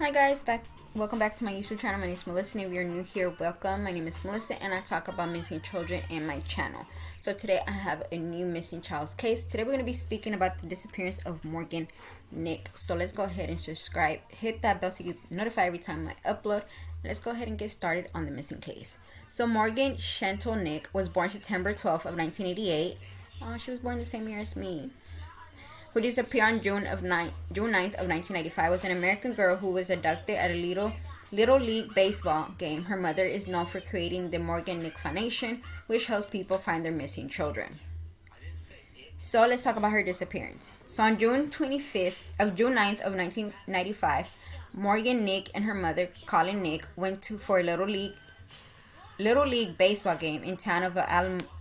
Hi guys, welcome back to my YouTube channel. My name is Melissa, and if you're new here, welcome. My name is Melissa and I talk about missing children in my channel. So today I have a new missing child's case. Today we're going to be speaking about the disappearance of Morgan Nick. So let's go ahead and subscribe. Hit that bell so you get notified every time I upload. Let's go ahead and get started on the missing case. So Morgan Chauntel Nick was born September 12th of 1988. Oh, she was born the same year as me. Who disappeared on June 9th of 1995, was an American girl who was abducted at a Little League baseball game. Her mother is known for creating the Morgan Nick Foundation, which helps people find their missing children. So let's talk about her disappearance. So on June 9th of 1995, Morgan Nick and her mother, Colin Nick, went for a Little League baseball game in town of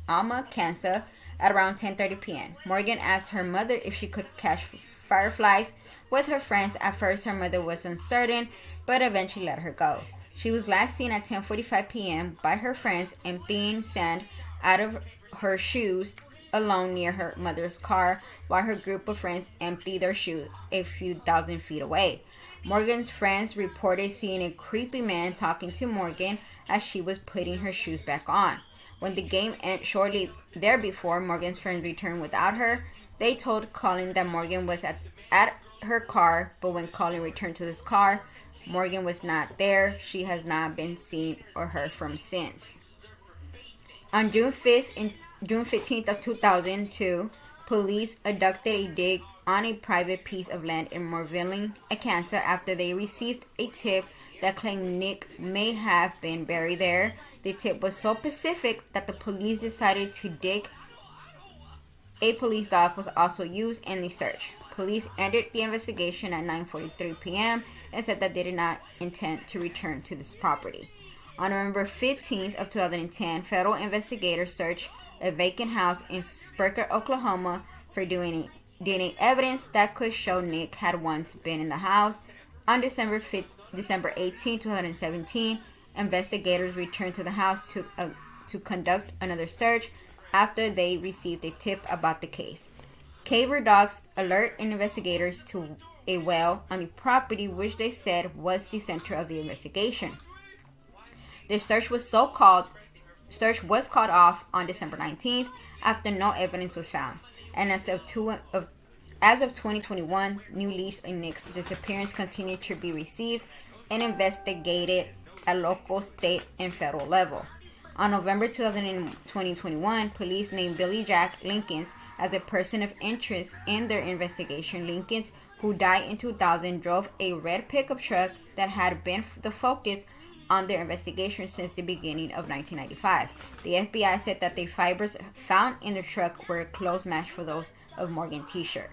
Alma, Kansas, at around 10:30 p.m. Morgan asked her mother if she could catch fireflies with her friends. At first, her mother was uncertain, but eventually let her go. She was last seen at 10:45 p.m. by her friends emptying sand out of her shoes alone near her mother's car, while her group of friends emptied their shoes a few thousand feet away. Morgan's friends reported seeing a creepy man talking to Morgan as she was putting her shoes back on. When the game ended shortly thereafter, Morgan's friends returned without her. They told Colin that Morgan was at her car, but when Colin returned to his car, Morgan was not there. She has not been seen or heard from since. On June 15th of 2002, police abducted a dig on a private piece of land in Morvilling, Kansas, after they received a tip that claimed Nick may have been buried there. The tip was so specific that the police decided to dig. A police dog was also used in the search. Police ended the investigation at 9:43 p.m. and said that they did not intend to return to this property. On November 15th of 2010, federal investigators searched a vacant house in Spurker, Oklahoma for DNA evidence that could show Nick had once been in the house. On December 18, 2017, investigators returned to the house to conduct another search after they received a tip about the case. Caver dogs alerted investigators to a well on the property, which they said was the center of the investigation. The search was called off on December 19th after no evidence was found. And as of 2021, new leads on Nick's disappearance continue to be received and investigated at local, state, and federal level. On November 2021, police named Billy Jack Linkins as a person of interest in their investigation. Linkins, who died in 2000, drove a red pickup truck that had been the focus on their investigation since the beginning of 1995. The FBI said that the fibers found in the truck were a close match for those of Morgan's t-shirt.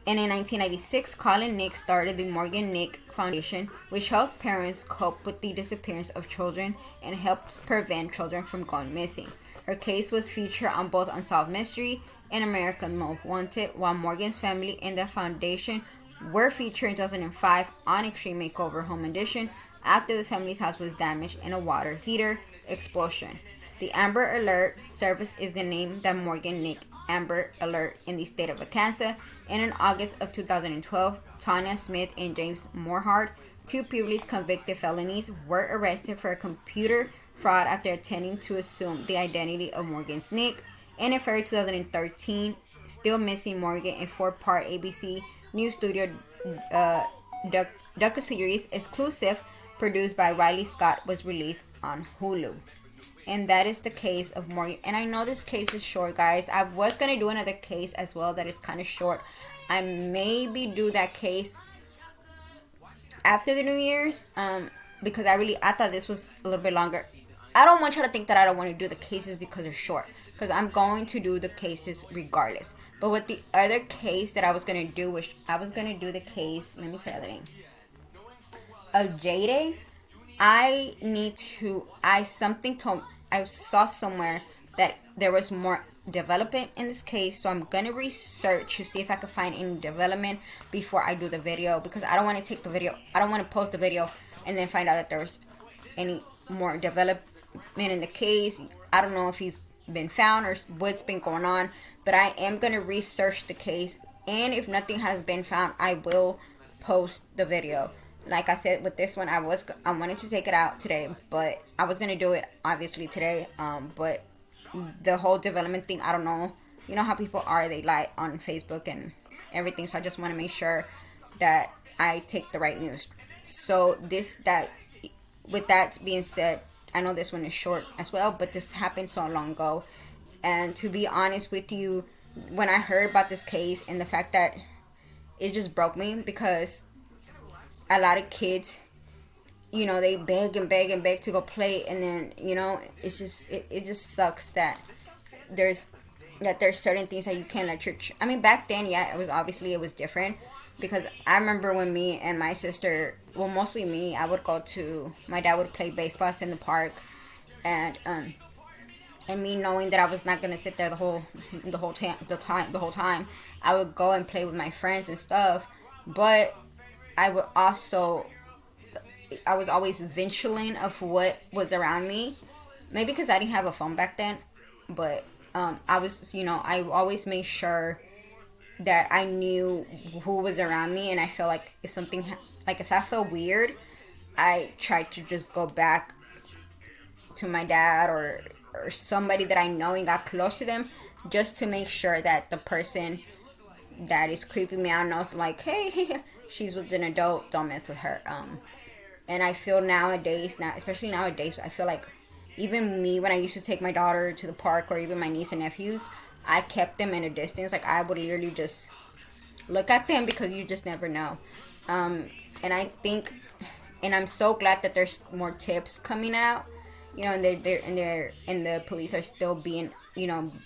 And in 1996, Colin Nick started the Morgan Nick Foundation, which helps parents cope with the disappearance of children and helps prevent children from going missing. Her case was featured on both Unsolved Mystery and American Most Wanted, while Morgan's family and the foundation were featured in 2005 on Extreme Makeover Home Edition after the family's house was damaged in a water heater explosion. The Amber Alert service is the name that Morgan Nick Amber Alert in the state of Kansas. And in August of 2012, Tanya Smith and James Morhart, two previously convicted felonies, were arrested for computer fraud after attempting to assume the identity of Morgan's Nick. And in February 2013, Still Missing Morgan, a 4-part ABC News Studio docuseries exclusive produced by Riley Scott, was released on Hulu. And that is the case of Morgan. And I know this case is short, guys. I was going to do another case as well that is kind of short. I maybe do that case after the New Year's. Because I thought this was a little bit longer. I don't want you to think that I don't want to do the cases because they're short. Because I'm going to do the cases regardless. But with the other case that I was going to do, which I was going to do the case, let me tell you the name, of Jade. I saw somewhere that there was more development in this case, so I'm gonna research to see if I can find any development before I do the video, because I don't want to post the video and then find out that there's any more development in the case. I don't know if he's been found or what's been going on, but I am gonna research the case, and if nothing has been found, I will post the video. Like I said with this one, I wanted to take it out today, but I was gonna do it obviously today. But the whole development thing, I don't know. You know how people are, they lie on Facebook and everything. So I just want to make sure that I take the right news. So with that being said, I know this one is short as well, but this happened so long ago. And to be honest with you, when I heard about this case and the fact that it just broke me, because a lot of kids, they beg and beg and beg to go play, and then, it's just, it just sucks that there's certain things that you can't let your I mean, back then, yeah, it was different, because I remember when me and my sister, well, mostly me, my dad would play baseball in the park, and me knowing that I was not gonna sit there the whole time, I would go and play with my friends and stuff, but I was always vigilant of what was around me. Maybe because I didn't have a phone back then, but I was, I always made sure that I knew who was around me, and I felt like if I felt weird, I tried to just go back to my dad or somebody that I know and got close to them, just to make sure that the person that is creeping me out knows, like, hey, she's with an adult, don't mess with her. And I feel especially nowadays, I feel like even me, when I used to take my daughter to the park, or even my niece and nephews, I kept them in a distance. Like, I would literally just look at them, because you just never know. And I think, and I'm so glad that there's more tips coming out, and the police are still being,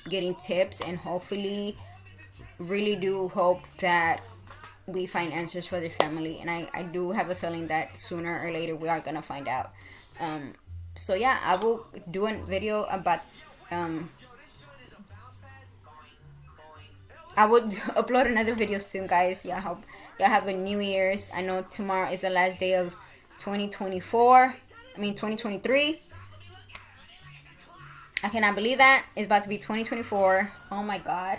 getting tips, and hopefully, really do hope that we find answers for the family. And I do have a feeling that sooner or later we are gonna find out. So yeah, I will do a video about I would upload another video soon, guys. Yeah, I hope y'all have a New Year's. I know tomorrow is the last day of 2023. I cannot believe that. It's about to be 2024. Oh my god.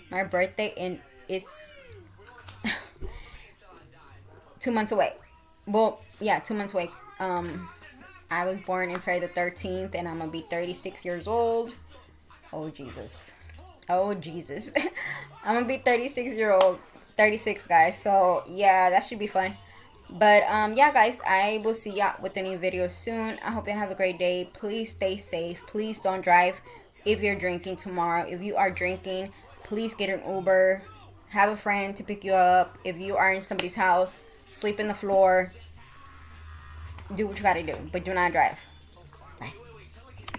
My birthday is 2 months away. Well, yeah, 2 months away. I was born in Friday the 13th, and I'm gonna be 36 years old. Oh Jesus. I'm gonna be 36, guys. So yeah, that should be fun. But yeah, guys, I will see y'all with a new video soon. I hope you have a great day. Please stay safe. Please don't drive if you're drinking tomorrow. If you are drinking, please get an Uber. Have a friend to pick you up. If you are in somebody's house, sleep in the floor. Do what you gotta do, but do not drive. Bye.